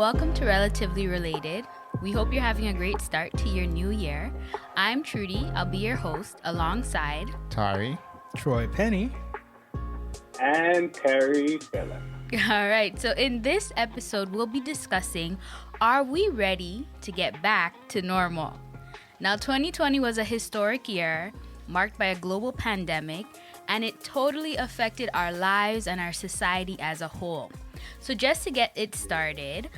welcome to Relatively Related. We hope you're having a great start to your new year. I'm Trudy. I'll be your host alongside Tari. Troy Penny. And Terry Phillip. All right, so in this episode, we'll be discussing, are we ready to get back to normal? Now, 2020 was a historic year marked by a global pandemic, and it totally affected our lives and our society as a whole. So just to get it started,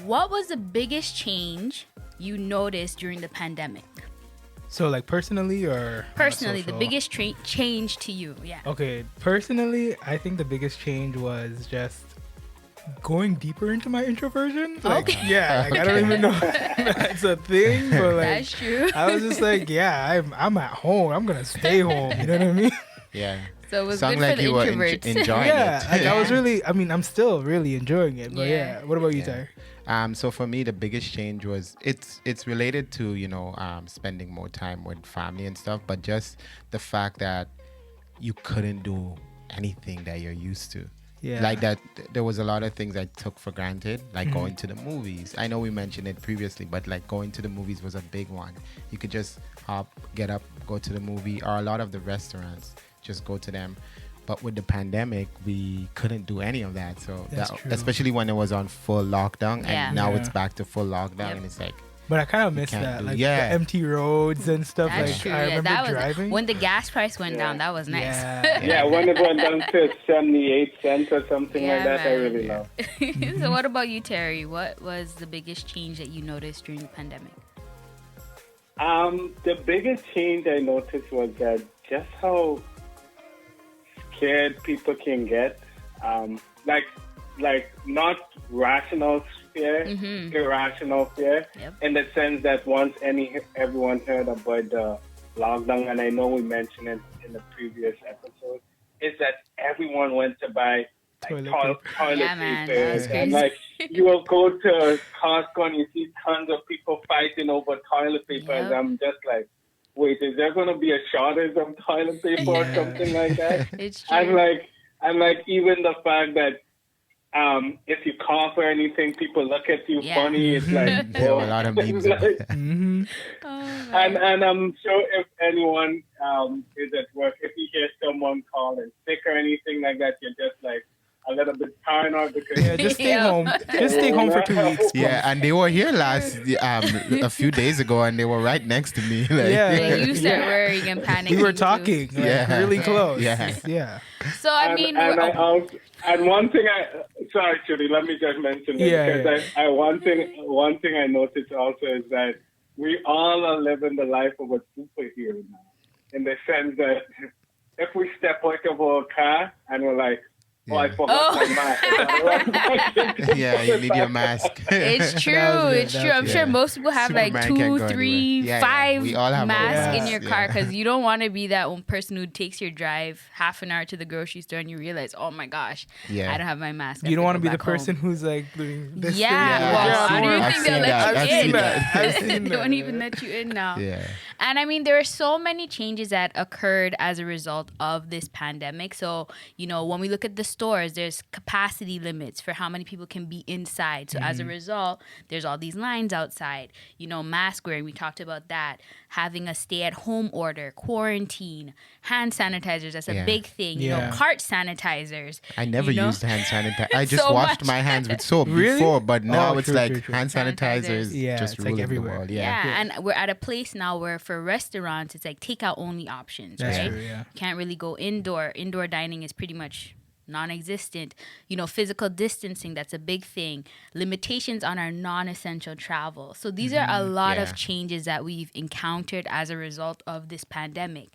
what was the biggest change you noticed during the pandemic? So, like, personally or Personally, the social? biggest change to you, yeah. Okay, personally, I think the biggest change was just going deeper into my introversion. Like, Okay. yeah, like, I don't even know if that's a thing, but like, That's true. I was just like, yeah, I'm at home. I'm gonna stay home. You know what I mean? Yeah. So it was Sound good like for the you were introverts. enjoying Yeah, it. like I was really. I mean, I'm still really enjoying it. But Yeah. yeah, what about you, Yeah. Ty? So for me, the biggest change was it's related to spending more time with family and stuff, but just the fact that you couldn't do anything that you're used to. Yeah, Like that, there was a lot of things I took for granted, like going to the movies. I know we mentioned it previously, but like going to the movies was a big one. You could just hop, get up, go to the movie, or a lot of the restaurants, just go to them. But with the pandemic, we couldn't do any of that. So That's that, true. especially when it was on full lockdown, Yeah. and now Yeah. it's back to full lockdown, Yep. and it's like, But I kind of miss can't that, do- like yeah. the empty roads and stuff. That's like true. I Yeah, remember that was driving. when the gas price went down. That was nice. Yeah. Yeah, when it went down to 78 cents or something Yeah, like that, I man. really love. So what about you, Terry? What was the biggest change that you noticed during the pandemic? The biggest change I noticed was that just how scared people can get. Like not rational fear, Mhm. irrational fear, Yep. in the sense that once everyone heard about the lockdown, and I know we mentioned it in the previous episode, is that everyone went to buy like, Toilet toilet Yeah, man, paper, that was and crazy. like you will go to Costco and you see tons of people fighting over toilet paper, and Yep. I'm just like, wait, is there going to be a shortage of toilet paper or Yeah. something like that? It's true. I'm like, even the fact that if you cough or anything, people look at you Yeah. funny. It's like, there were a lot of memes about Like, that. Mm-hmm. Oh, man. and I'm sure if anyone is at work, if you hear someone calling sick or anything like that, you're just like a little bit paranoid because Yeah, just stay Yeah. home. Just stay home for 2 weeks. Yeah, and they were here a few days ago, and they were right next to me. Like, Yeah. Then you start Yeah. worrying and panicking. We were too. talking like, Yeah. really close. Yeah. Yeah. So I mean, and one thing sorry, Judy, let me just mention this, Yeah, because one thing I noticed also is that we all are living the life of a superhero now, in the sense that if we step out of our car and we're like, oh, I Yeah. forgot my mask. yeah, you need your mask. it's true. That was good, It's that true. was I'm good. sure most people have Superman like can't 2, go 3, anywhere. Yeah, yeah. 5 We all have masks our in masks, your yeah. car because you don't want to be that one person who takes your drive half an hour to the grocery store and you realize, oh my gosh, Yeah. I don't have my mask. I You don't have want to be the back home. person who's like doing this. Yeah, Yeah, well, I've I don't seen- even I've think they'll seen let that. you I've in. seen that. I've seen They that, won't even yeah. let you in now. Yeah. And I mean, there are so many changes that occurred as a result of this pandemic. So, when we look at the stores, there's capacity limits for how many people can be inside. So as a result, there's all these lines outside. Mask wearing, we talked about that. Having a stay-at-home order, quarantine, hand sanitizers, that's a Yeah. big thing. Yeah. Cart sanitizers. I never used hand sanitizer. I just So washed much. my hands with soap Really? before, but now Oh, it's true, like true, true. hand sanitizer is Sanitizers. Yeah, just it's like ruling everywhere. the world. Yeah. Yeah. And we're at a place now where for restaurants, it's like takeout only options, That's right? true. Yeah. Can't really go indoor. Indoor dining is pretty much non-existent. Physical distancing, that's a big thing. Limitations on our non-essential travel. So these are a lot Yeah. of changes that we've encountered as a result of this pandemic.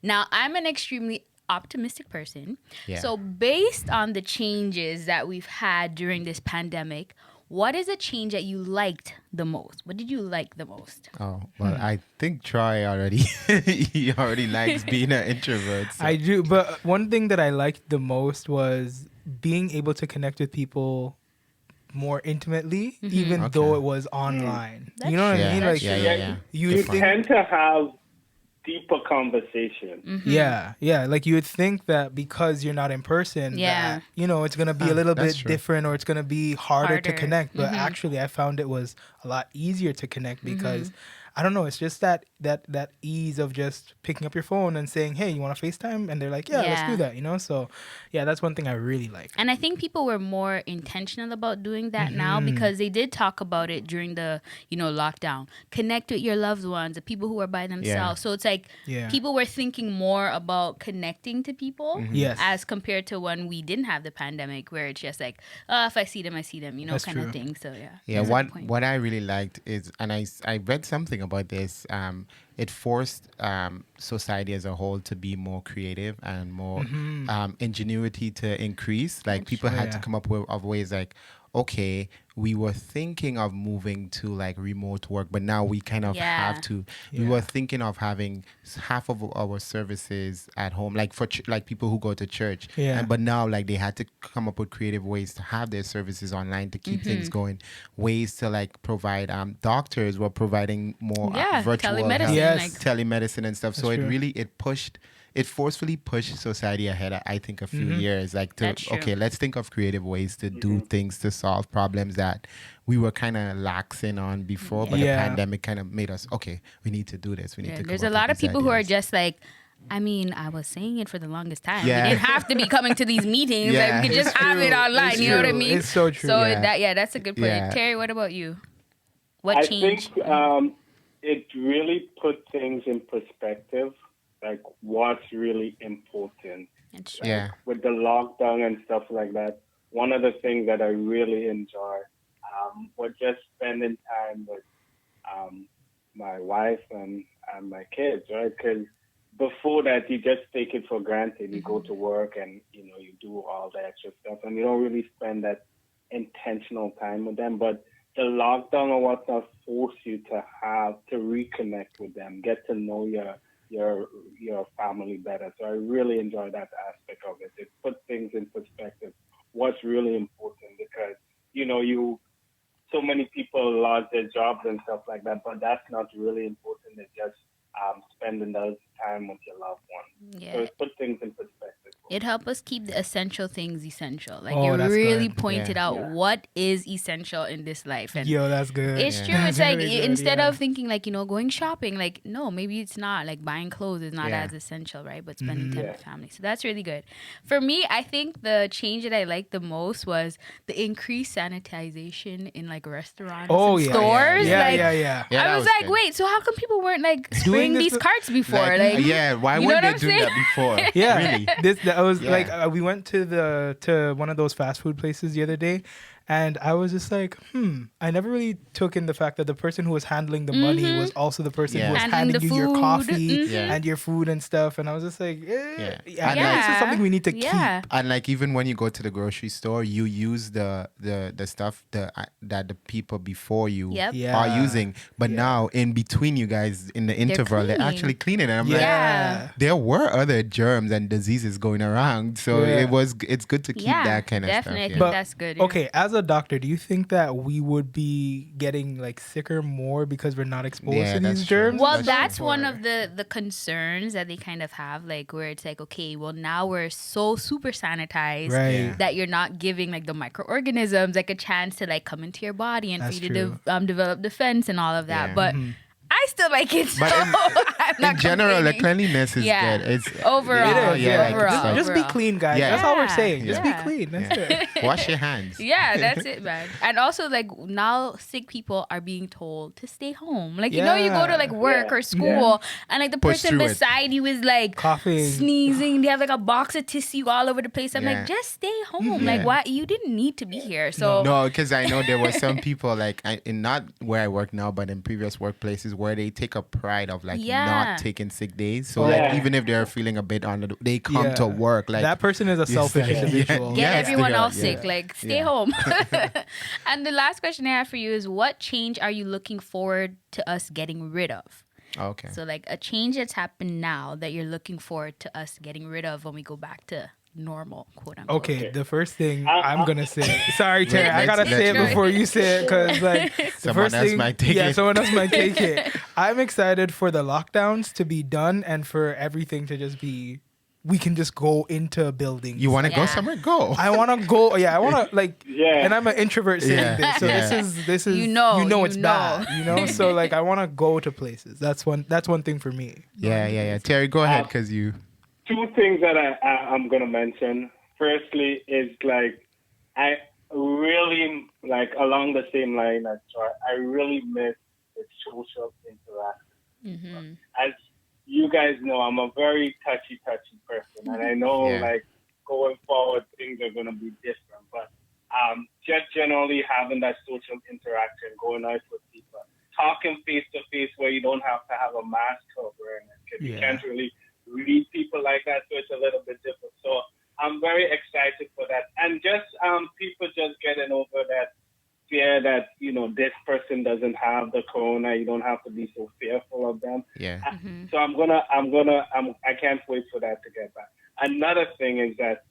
Now, I'm an extremely optimistic person. Yeah. So based on the changes that we've had during this pandemic, what is a change that you liked the most? What did you like the most? Oh, well, I think Troy already he already likes being an introvert. So. I do, but one thing that I liked the most was being able to connect with people more intimately, even Okay. though it was online. That's You know what yeah. I mean? true. Like yeah, yeah, yeah. you You think, tend to have deeper conversation. Mm-hmm. Yeah. Like you would think that because you're not in person, Yeah. that, it's going to be a little that's bit true. different, or it's going to be harder to Harder. connect. But Mhm. actually, I found it was a lot easier to connect because I don't know, it's just that ease of just picking up your phone and saying, "Hey, you want to FaceTime?" And they're like, "Yeah, let's Yeah. do that." So, yeah, that's one thing I really like. And I think people were more intentional about doing that now because they did talk about it during the, lockdown. Connect with your loved ones, the people who are by themselves. So it's like Yeah. people were thinking more about connecting to people Yes. as compared to when we didn't have the pandemic, where it's just like, oh, if I see them, I see them, That's kind of true. thing. So yeah. Yeah, that's a good point. what I really liked is, and I read something about this. It forced society as a whole to be more creative and more ingenuity to increase. Like people had to Yeah. come up with of ways like, okay, we were thinking of moving to like remote work, but now we kind of Yeah. have to. We Yeah. were thinking of having half of our services at home, like for like people who go to church. Yeah. But now like they had to come up with creative ways to have their services online to keep things going. Ways to like provide. Doctors were providing more Yeah, virtual telemedicine, health, Yes. like telemedicine and stuff. So That's true. it forcefully pushed society ahead. I think a few years, like That's true. okay, let's think of creative ways to do things to solve problems that we were kind of laxing on before, but Yeah. the pandemic kind of made us okay. We need to do this. We need Yeah, to. there's come a up lot with of these people who are ideas. just like, I mean, I was saying it for the longest time. Yeah. We didn't have to be coming to these meetings. Yeah. Like, we could just It's have it true. online. It's You know what I true. mean? It's so true. So Yeah. that's a good point. Yeah. Terry, what about you? What I changed? think it really put things in perspective, like what's really important. It's Yeah. With the lockdown and stuff like that, one of the things that I really enjoy was just spending time with my wife and my kids, right? Because before that, you just take it for granted. You go to work and, you do all the extra stuff, and you don't really spend that intentional time with them. But the lockdown or whatnot force you to reconnect with them, get to know your family better. So I really enjoy that aspect of it. It puts things in perspective. What's really important, because so many people lost their jobs and stuff like that, but that's not really important. It's just spending those time with your loved one. Yeah. So it puts things in perspective. It helped us keep the essential things essential. Like, Oh, you that's really good. pointed Yeah. out Yeah. what is essential in this life. And Yo, that's good. it's Yeah. true. It's like Very good, instead yeah. of thinking like, going shopping, like, no, maybe it's not. Like, buying clothes is not Yeah. as essential, right? But spending time Yeah. with family. So that's really good. For me, I think the change that I liked the most was the increased sanitization in like restaurants Oh, and yeah. stores. Yeah, like, yeah, yeah. Yeah, I that was was like, good. wait, so how come people weren't like spraying this these with- carts before? Like, yeah, why you know weren't what they I'm doing saying? that before? Yeah, Really? that was Yeah. like we went to one of those fast food places the other day, and I was just like, I never really took in the fact that the person who was handling the money was also the person Yeah. who was Handling handing the you your food. coffee Yeah. and your food and stuff, and I was just like, Yeah. yeah, And this is something we need to Yeah. keep. And like even when you go to the grocery store, you use the stuff that the people before you Yep. Yeah. are using. But Yeah. now in between you guys in the interval, they're cleaning. actually cleaning. And I'm like, Yeah. there were other germs and diseases going around, so Yeah. it's good to keep Yeah, that kind of definitely. I stuff. think But- that's good. Yeah. Okay, as a doctor, do you think that we would be getting like sicker more because we're not exposed Yeah, to that's these true. germs? Well, That's that's true. one of the concerns that they kind of have, like where it's like, okay, well now we're so super sanitized Right. Yeah. that you're not giving like the microorganisms like a chance to like come into your body and That's for you to true. develop defense and all of that. Yeah. But I still like it. So But I'm not In general, the complaining. cleanliness is Yeah. good. It's Overall, It is, yeah. like, overall. it's like- Just be overall. clean, guys. Yeah. That's all we're Yeah. saying. Just Yeah. be clean. That's Yeah. it. Wash your hands. Yeah, that's it, man. And also, like, now sick people are being told to stay home. Like, you go to like work Yeah. or school, and like the Push person through it. beside you is like Coughing. sneezing. They have like a box of tissue all over the place. I'm Yeah. like, just stay home. Like, Yeah. why? You didn't need to be here. So, No, because I know there were some people like in not where I work now, but in previous workplaces where they take a pride of like Yeah. not taking sick days. So Oh. like Yeah. even if they're feeling a bit under, they come Yeah. to work like that person is a selfish Yeah. individual. get Yes, everyone they are, else yeah. sick. Like, stay Yeah. home. And the last question I have for you is, what change are you looking forward to us getting rid of? Okay. So, like, a change that's happened now that you're looking forward to us getting rid of when we go back to normal, quote unquote. Okay, the first thing I- I'm gonna say. Sorry, Terry, I let's- gotta let's say it go. before you say it because like the Someone first else thing, might take yeah, it. someone else might take it. I'm excited for the lockdowns to be done and for everything to just be. We can just go into buildings. You want to go Yeah. somewhere? Go. I want to go. Yeah, I want to like. Yeah. And I'm an introvert saying Yeah, this, so yeah. this is You know, it's you know. bad. You know, so like I want to go to places. That's one thing for me. Yeah. Terry, go ahead, because you. Two things that I'm gonna mention. Firstly, is like I really like along the same line as Troy. I really miss the social interaction. As you guys know, I'm a very touchy person, and I know Yeah. like going forward things are gonna be different. But just generally having that social interaction, going out with people, talking face to face where you don't have to have a mask covering, because you Yeah. can't really read people like that, so it's a little bit different. So I'm very excited for that, and just people just getting over that fear that this person doesn't have the corona. You don't have to be so fearful of them. Yeah. So I can't wait for that to get back. Another thing is that,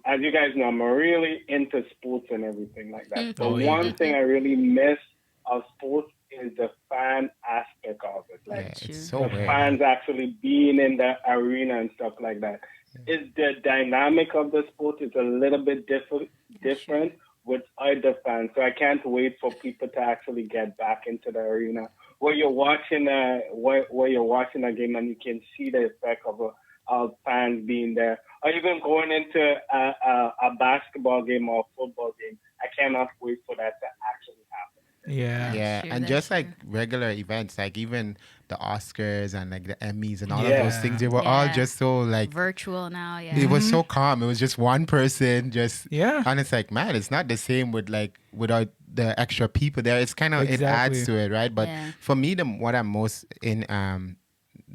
as you guys know, I'm really into sports and everything like that. So one thing I really miss of sports is the fan aspect of it. Yeah, Like it's so the weird. fans actually being in the arena and stuff like that. Is the dynamic of the sport is a little bit different without the fans. So I can't wait for people to actually get back into the arena where you're watching a game and you can see the effect of fans being there. Or even going into a basketball game or a football game. I cannot wait for that to actually happen. Yeah. Yeah, True, and that's just true. like regular events, like even the Oscars and like the Emmys and all of Yeah. those things, they were all Yeah. just so like Virtual now, yeah. it was so calm. It was just one person, just Yeah. and it's like, man, it's not the same with like without the extra people there. It's kind of it Exactly. adds to it, right? But Yeah. for me, what I'm most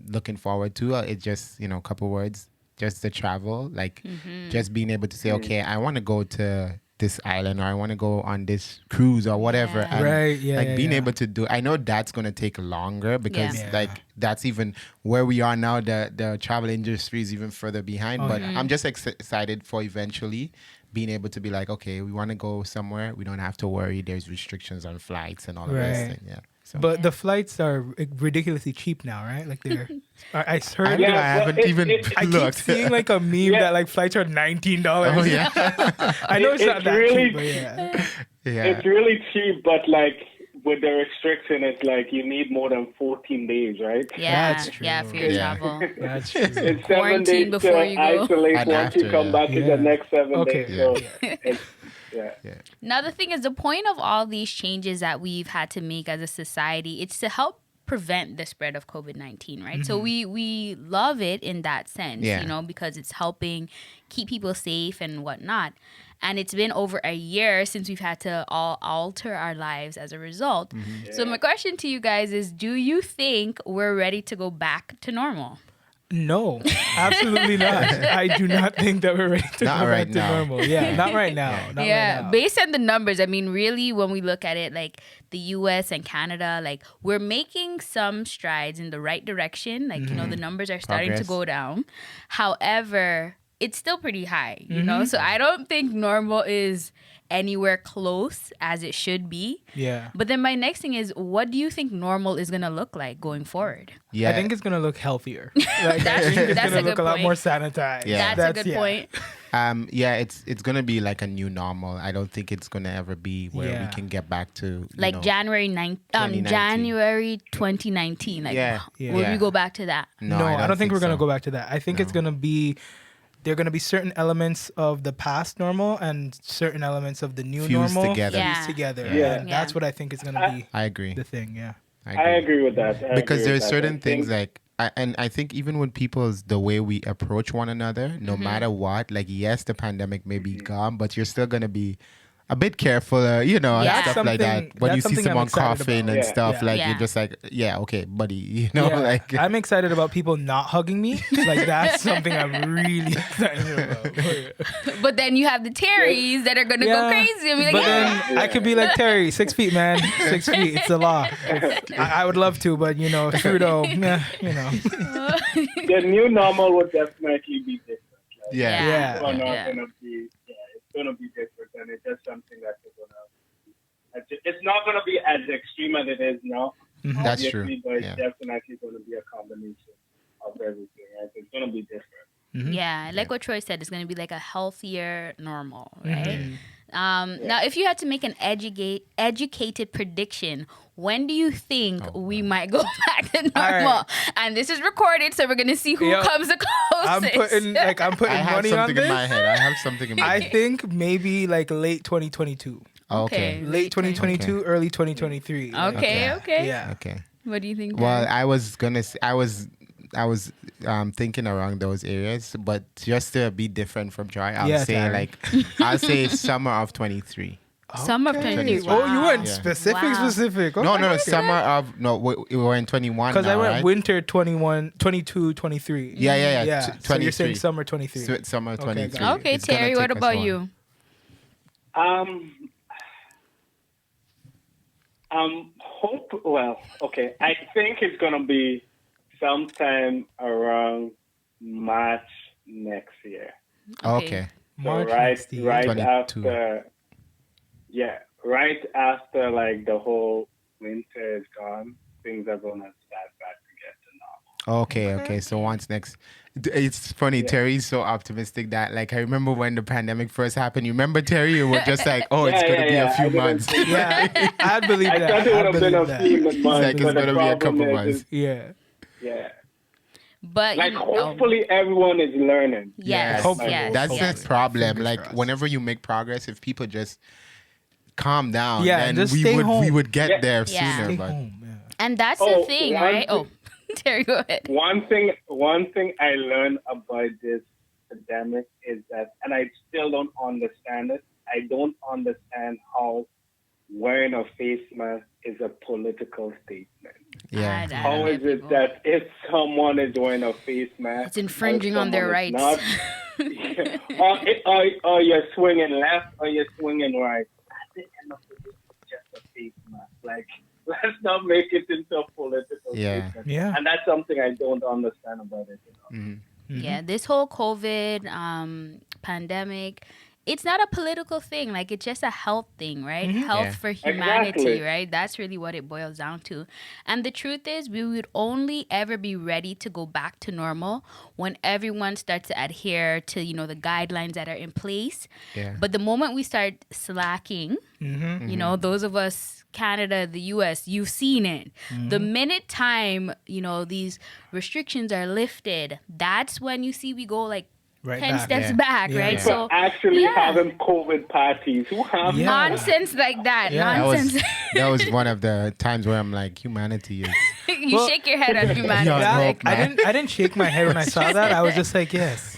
looking forward to is just a couple words, just the travel, like just being able to say, okay, I want to go to this island or I want to go on this cruise or whatever. Yeah. And Right, yeah, like yeah, being yeah. able to do, I know that's going to take longer because Yeah. like that's even where we are now. The travel industry is even further behind, but I'm just excited for eventually being able to be like, okay, we want to go somewhere. We don't have to worry. There's restrictions on flights and all of this Right. thing. Yeah. So But the flights are ridiculously cheap now, right? Like they're. I heard. I Yeah, haven't well, even I keep looked. seeing like a meme Yeah. that like flights are $19. Oh yeah, I know it's not It's that really- cheap, but yeah. yeah. It's really cheap, but like with the restriction, it's like you need more than 14 days, right? Yeah, That's true. yeah, for your Yeah. travel. That's true. It's 7 Quarantine days before to you go. isolate And once you after, come yeah. back in Yeah. the next 7 Okay. days. So Yeah. it's, yeah. Now, the thing is, the point of all these changes that we've had to make as a society, it's to help prevent the spread of COVID-19, right? So we love it in that sense, Yeah. because it's helping keep people safe and whatnot. And it's been over a year since we've had to all alter our lives as a result. So my question to you guys is, do you think we're ready to go back to normal? No, absolutely not. I do not think that we're ready to Not go right back to now. normal. Yeah, not right now. Not Yeah, right now. based on the numbers, I mean, really, when we look at it, like the US and Canada, like we're making some strides in the right direction. Like, the numbers are starting to Progress. go down. However, it's still pretty high, So I don't think normal is anywhere close as it should be. Yeah. But then my next thing is, what do you think normal is going to look like going forward? Yeah. I think it's gonna look healthier. Like, I think it's That's a gonna look good a lot point. more sanitized. Yeah. That's a good point. Yeah, it's gonna be like a new normal. I don't think it's gonna ever be where Yeah. we can get back to Like January 2019. January 2019. Like, Yeah. will Yeah. we go back to that? No, I don't think we're gonna so. go back to that. I think it's gonna be. There are going to be certain elements of the past normal and certain elements of the new Fused normal together. Yeah. fused together. Yeah. And that's what I think is going to be I agree. the thing. Yeah. I agree with that. Because there's I certain think- things like I think even with people's the way we approach one another, no matter what, like yes, the pandemic may be gone, but you're still gonna be a bit careful, and Yeah. stuff like that. Something- When you that's see something I'm someone excited coughing about. and Yeah. stuff, Yeah. like Yeah. you're just like, yeah, okay, buddy, Yeah. like I'm excited about people not hugging me. Like that's something I'm really excited about. But then you have the Terrys that are gonna go crazy and be like, but yeah. then I could be like Terry, 6 feet, man, 6 feet. It's the law. I would love to, but Trudeau, yeah, The new normal would definitely be different. Like, yeah. Yeah. People are not Yeah. gonna be. Yeah, it's gonna be different, and it's just something that you're gonna. It's not gonna be as extreme as it is now, That's obviously, true. but it's Yeah. definitely going to be a combination of everything. Right? It's going to be different. Yeah, like what Troy said, it's going to be like a healthier normal, right? Mm-hmm. Now, if you had to make an educated prediction, when do you think we might go back to normal? right. And this is recorded, so we're going to see who Yo, comes the I'm closest. putting I have money on something in my this. head. I have something in my I head. think maybe like late 2022, Okay. late 2022, early 2023. Like, Okay, okay. yeah. Okay. What do you think? Well, Darren? I was gonna. I was thinking around those areas, but just to be different from Troy, I'll Yeah, say Darren. like I'll say summer of 23. Summer of 23. Oh, you went Yeah. specific. No, summer of no. We were in 21 Because now, I went right? winter 21, 22, 23. Yeah. So you're saying 23. summer 23. Summer Okay, 23. got Okay, It's gonna Terry, what take us about a while. you? Okay. I think it's going to be sometime around March next year. Okay. So March right, next year. right 22. after, right after like the whole winter is gone, things are going to start back to get to normal. Okay. So once next, it's funny. Terry's so optimistic that like I remember when the pandemic first happened. You remember Terry? You were just like, oh, it's gonna be a few months. Yeah, I'd believe I that. thought it would I'd have been believe a that. few months, like it's but the gonna be a problem couple is, months. Yeah. yeah. But Like you know, hopefully everyone is learning. yes, Hopefully. yes, That's yes. the problem. Fingers Like crossed. whenever you make progress, if people just calm down, Yeah, then just we stay would home. we would get Yeah. there Yeah. sooner. Stay But home. Yeah. And that's the Oh, thing, one right? thing- Oh, Terry, go ahead. One thing I learned about this pandemic is that, and I still don't understand it. I don't understand how wearing a face mask is a political statement. yeah, I How don't is get it people. that if someone is wearing a face mask, It's infringing on their or rights? someone is not, or you're swinging left or you're swinging right? At the end of the day, it's just a face mask. Like, let's not make it into a political Yeah. statement. Yeah. And that's something I don't understand about it. Yeah, this whole COVID pandemic, it's not a political thing. Like, it's just a health thing, right? Health Yeah. for humanity, Exactly. right? That's really what it boils down to. And the truth is, we would only ever be ready to go back to normal when everyone starts to adhere to, you know, the guidelines that are in place. Yeah. But the moment we start slacking, you know, those of us, Canada, the US, you've seen it. The minute time, you know, these restrictions are lifted, that's when you see we go like Right 10 back. steps Yeah. back, Yeah. right? Yeah. So Actually yeah. having COVID parties. Who have Yeah. nonsense like that. Yeah. Nonsense. that was one of the times where I'm like, humanity is. You Well- shake your head at humanity. Yeah, like, no, I didn't shake my head when I saw that. I was just like, yes,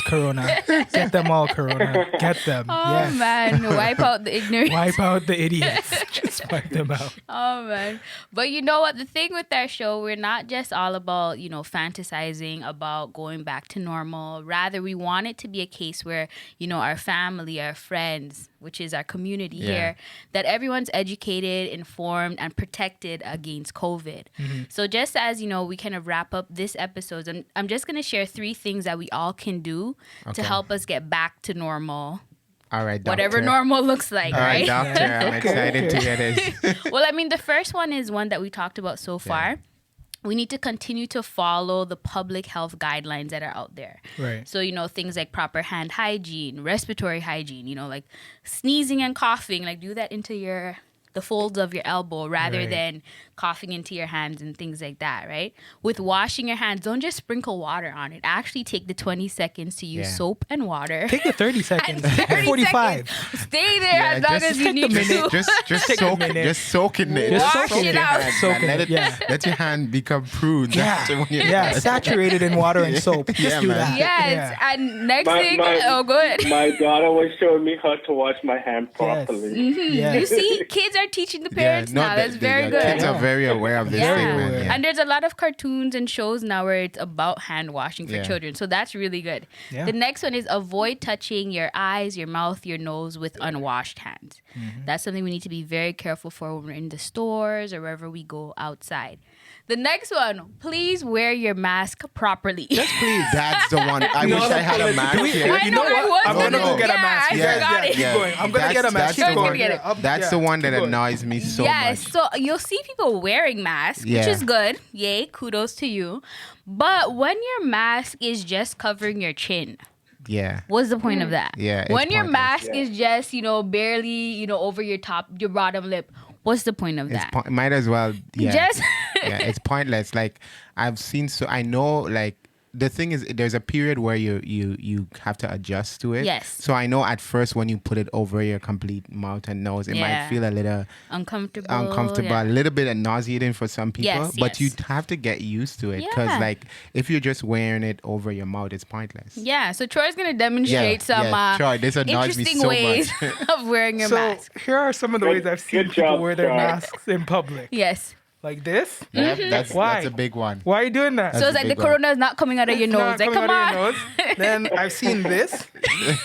Corona, get them all, Corona, get them. oh yes, man, wipe out the ignorance. wipe out the idiots. Just wipe them out. Oh man. But you know what? The thing with our show, we're not just all about, you know, fantasizing about going back to normal. Rather, we want it to be a case where, you know, our family, our friends, which is our community Yeah. here, that everyone's educated, informed, and protected against COVID. So just as, you know, we kind of wrap up this episode, I'm just going to share 3 things that we all can do to Okay. help us get back to normal. All right, doctor. Whatever normal looks like, All right, right? doctor. I'm excited to hear this. Well, I mean, the first one is one that we talked about so far. We need to continue to follow the public health guidelines that are out there. Right. So, you know, things like proper hand hygiene, respiratory hygiene, you know, like sneezing and coughing, like do that into the folds of your elbow rather Right. than coughing into your hands and things like that, right? With washing your hands, don't just sprinkle water on it. Actually take the 20 seconds to use Yeah. soap and water. Take the 30 seconds. And 30 45. Stay there as long as you take the need minute. to. Just Take a soak, minute. just soak in it. Just Wash soak it in out. Man. Soak in Let it, it, yeah. let your hand become prunes. Yeah, after when you're yeah, done. saturated in water and soap. Just Yeah, do man. that. Yes, Yeah. and next My- thing, my- oh, go ahead. My daughter was showing me how to wash my hand properly. Yes. You see, kids are teaching the parents no, now. That's the very good. Kids are very aware of this Yeah. thing, man. aware. Yeah. And there's a lot of cartoons and shows now where it's about hand washing for Yeah. children. So that's really good. Yeah. The next one is avoid touching your eyes, your mouth, your nose with unwashed hands. That's something we need to be very careful for when we're in the stores or wherever we go outside. The next one, please wear your mask properly. Yes, please. That's the one. I wish I had a mask here. I You know know I what? was I'm gonna gonna go get a yeah, mask. I You guys, forgot it. keep going. I'm gonna get a mask. Keep Keep going. going. Get it. That's the one that annoys me so Yes, much. so you'll see people wearing masks, which Yeah. is good. Yay, kudos to you. But when your mask is just covering your chin, Yeah. what's the point of that? Yeah, it's When your pointless. mask is just, barely, over your bottom lip, what's the point of It's that? might as well. Yeah. Just Yeah, it's pointless. Like I know like the thing is there's a period where you have to adjust to it. Yes. So I know at first when you put it over your complete mouth and nose, it Yeah. might feel a little uncomfortable. a little bit nauseating for some people. Yes, but yes. you have to get used to it because Yeah. like if you're just wearing it over your mouth, it's pointless. Yeah, so Troy's gonna demonstrate some Troy, this annoys me interesting so ways much. of wearing your So mask. here are some of the ways I've seen good people job, wear their Troy. masks in public. Yes. Like this. Yeah, Why? that's a big one. Why are you doing that? So That's it's a like the big one. corona is not coming out of your It's nose. not Like, coming come out on. of your nose. Then I've seen this.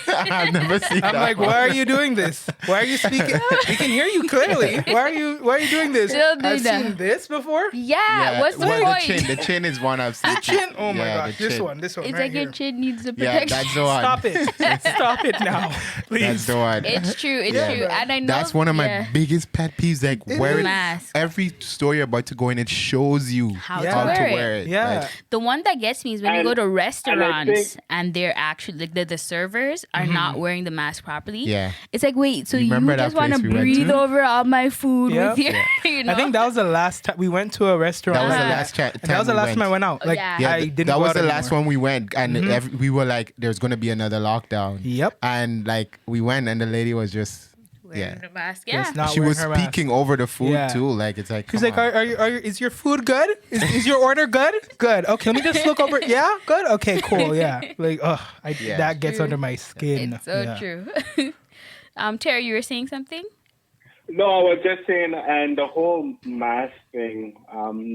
I've never seen I'm that like, one. why are you doing this? Why are you speaking? We can hear you clearly. Why are you doing this? Still do I've that. seen this before. Yeah, what's the well, point? The chin is one I've seen. The chin. Oh my Yeah, gosh, the this chin. one It's right like here. your chin needs the Yeah, protection. that's the one. Stop it. Stop it now, That's please. the one. It's true. It's Yeah, true. man. And I know That's one of my yeah, biggest pet peeves. Like It wearing is. mask. every store you're about to go in, it shows you How to how wear to wear it. Yeah. Like, The one that gets me is when you And- go to and I restaurants think- and they're actually like the servers are not wearing the mask properly. Yeah. It's like, wait, so You you remember that just want to place we went breathe to? over all my food Yeah. with your, I think that was the last time we went to a restaurant. that was the Uh-huh. last time. And that was the last time I went out. Like, Yeah. Yeah, I didn't. that go was out the last anymore. one we went, and we were like, "There's gonna be another lockdown." Yep. And like we went, and the lady was just wearing yeah. the mask. Just Yeah. not She wearing was her mask. speaking over the food Yeah. too. Like it's like She's come like, on. are you, is your food good? Is your order good? Good. Okay, let me just look over. Yeah, good. Okay, cool. Yeah. Like, Yeah. that gets under my skin. It's so Yeah. true. Terry, you were saying something? No, I was just saying, and the whole mask thing,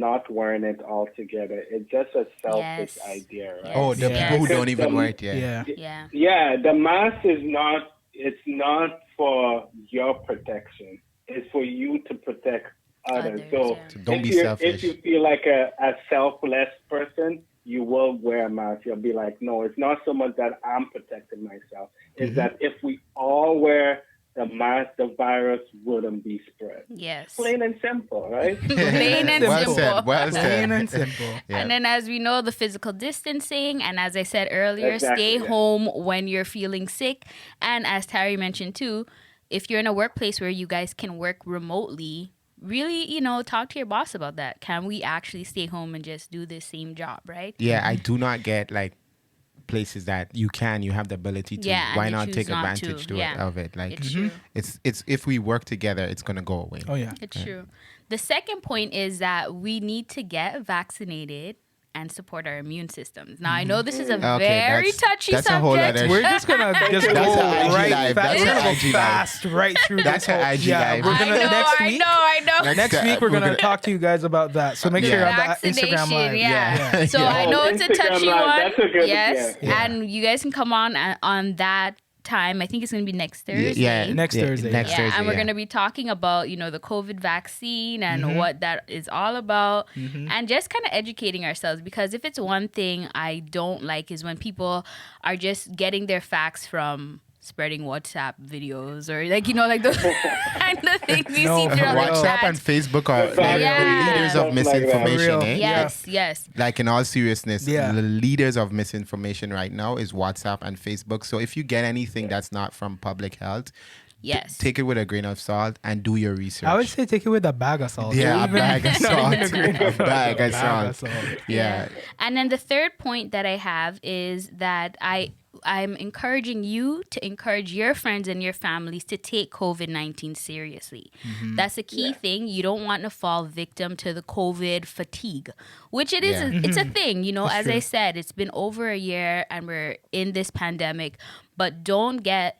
not wearing it altogether, it's just a selfish Yes. idea, right? Oh, the Yeah. people who don't Because even the- wear it. Yeah. Yeah. Yeah. Yeah, the mask is not, it's not for your protection. It's for you to protect others. Others, So, yeah. So don't if be you- selfish. If you feel like a selfless person, you will wear a mask. You'll be like, no, it's not so much that I'm protecting myself. It's that if we all wear the mask, the virus wouldn't be spread. Yes. Plain and simple, right? Plain and well simple. said. Well said. Plain and simple. Yeah. And then, as we know, the physical distancing, and as I said earlier, Exactly, stay yeah. home when you're feeling sick. And as Terry mentioned too, if you're in a workplace where you guys can work remotely, really, talk to your boss about that. Can we actually stay home and just do the same job, right? Yeah, I do not get like places that you have the ability to. Yeah, and Why they not choose take not advantage to. to Yeah. of it? Like It's true. it's if we work together, it's gonna go away. Oh yeah. It's true. The second point is that we need to get vaccinated and support our immune systems. Now, I know this is a Okay, very that's- touchy that's a whole subject. other- We're just gonna just go That's an IG right live. fast. That's We're an gonna IG go live. fast right through That's this an whole- IG yeah, live. we're gonna next week. I know. Next Next week we're gonna gonna- talk to you guys about that. So make sure you're on the Instagram Vaccination, live. yeah. So Yeah. I know Oh, it's a Instagram touchy Live, one. that's a good- Yes, yeah. and you guys can come on that time. I think it's gonna be next Thursday. Yeah, Next Thursday. Next Yeah, Thursday. and we're yeah. going to be talking about, the COVID vaccine and what that is all about and just kind of educating ourselves, because if it's one thing I don't like is when people are just getting their facts from spreading WhatsApp videos or like those kind of things you No, see throughout the WhatsApp and chats. Facebook are like Yeah. the leaders of Stuff like that. misinformation. For real. Eh? Yes, yes. Like in all seriousness, Yeah. the leaders of misinformation right now is WhatsApp and Facebook. So if you get anything that's not from public health, Yes. take it with a grain of salt and do your research. I would say take it with a bag of salt. yeah, a Even- bag of not salt. even a grain of A bag of bag of salt. salt. Yeah. And then the third point that I have is that I'm encouraging you to encourage your friends and your families to take COVID-19 seriously. That's a key thing. You don't want to fall victim to the COVID fatigue, which it is. Yeah. It's a thing. As I true. said, it's been over a year and we're in this pandemic, but don't get,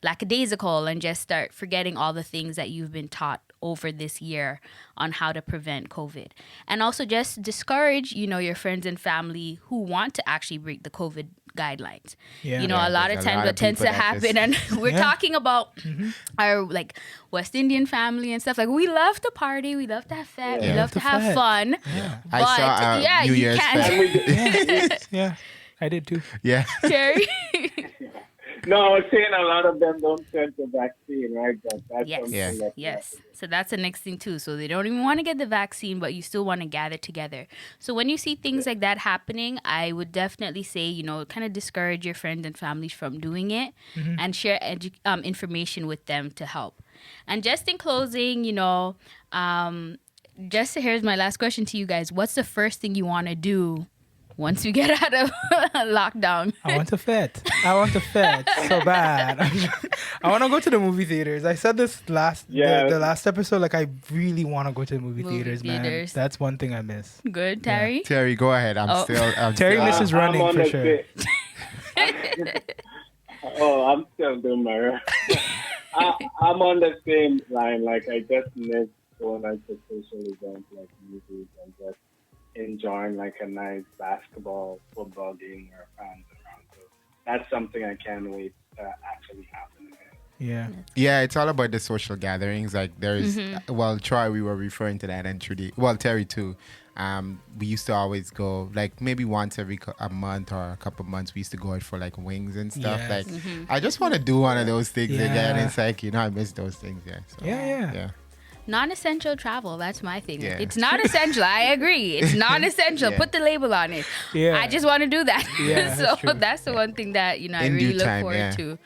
lackadaisical and just start forgetting all the things that you've been taught over this year on how to prevent COVID. And also just discourage, your friends and family who want to actually break the COVID guidelines. Yeah. A lot of there's a times lot what of tends people to that happen, just- and we're Yeah. talking about our like West Indian family and stuff. Like we love to party, we love to have fun, we Yeah. love to have Fete. fun. Yeah. I But saw yeah, New you Year's can't. Fest. Yeah, I did too. Yeah. Terry? No, I was saying a lot of them don't get the vaccine, right? That's Yes. something Yeah. that Yes. So that's the next thing too. So they don't even want to get the vaccine, but you still want to gather together. So when you see things like that happening, I would definitely say, kind of discourage your friends and families from doing it and share information with them to help. And just in closing, just here's my last question to you guys. What's the first thing you want to do once we get out of lockdown? I want to fet. I want to fet so bad. I want to go to the movie theaters. I said this Yeah. the last episode. Like, I really want to go to the movie Movie theaters, man. theaters. That's one thing I miss. Good, Terry? Terry, go ahead. I'm Oh. Terry still, misses I'm running on for the sure. I'm still doing my. I'm on the same line. Like I just miss going out to social events like movies and just enjoying like a nice basketball, football game where fans around. So that's something I can't wait to actually happen again. Yeah. Yeah, it's all about the social gatherings. Like there's, well, Troy, we were referring to that, and Trudy, well, Terry too. We used to always go like maybe once every a month or a couple months. We used to go out for like wings and stuff. Yes. Like I just want to do one of those things again. Yeah. It's like I miss those things. Yeah. So, Yeah. yeah. Non-essential travel. That's my thing. Yeah. It's not essential. I agree. It's non-essential. Yeah. Put the label on it. Yeah. I just want to do that. Yeah, So that's true. that's the one thing that I In really due look time, forward yeah. to.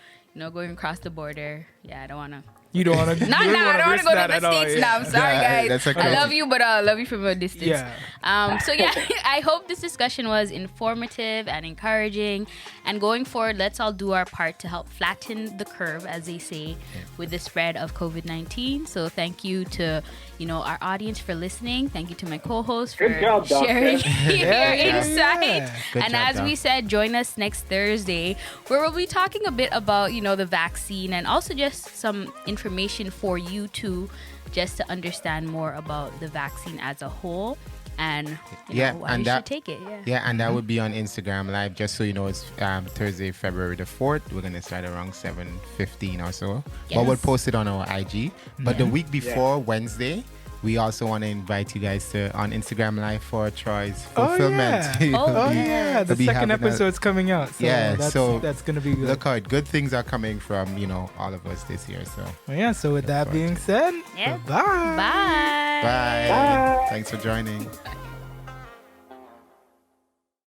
Going across the border. Yeah, I don't want to. You don't want to. Not now. I don't want to go to the States now. I'm sorry, Yeah, guys. that's okay. I love you, but I love you from a distance. Yeah. So yeah, I hope this discussion was informative and encouraging. And going forward, let's all do our part to help flatten the curve, as they say, with the spread of COVID-19. So thank you to our audience for listening. Thank you to my co-host for Good job, Doctor. sharing Yeah, your yeah, insight. yeah. Good And job, as we Doc. said, join us next Thursday, where we'll be talking a bit about the vaccine and also just some information for you too, just to understand more about the vaccine as a whole and why and you that- should take it. Yeah. Yeah, and that would be on Instagram Live. Just so you know, it's Thursday, February the 4th. We're going to start around 7:15 or so. Yes. But we'll post it on our IG. But the week before, Wednesday, we also want to invite you guys to on Instagram Live for Troy's Oh, fulfillment. yeah. He'll Oh, be- Yeah, the he'll be second having a- episode's coming out. So Yeah, that's, so gonna be good. Look out, good things are coming from, all of us this year. So Well, yeah. So with that being said, Yeah. bye. Bye. bye. Bye. Thanks for joining.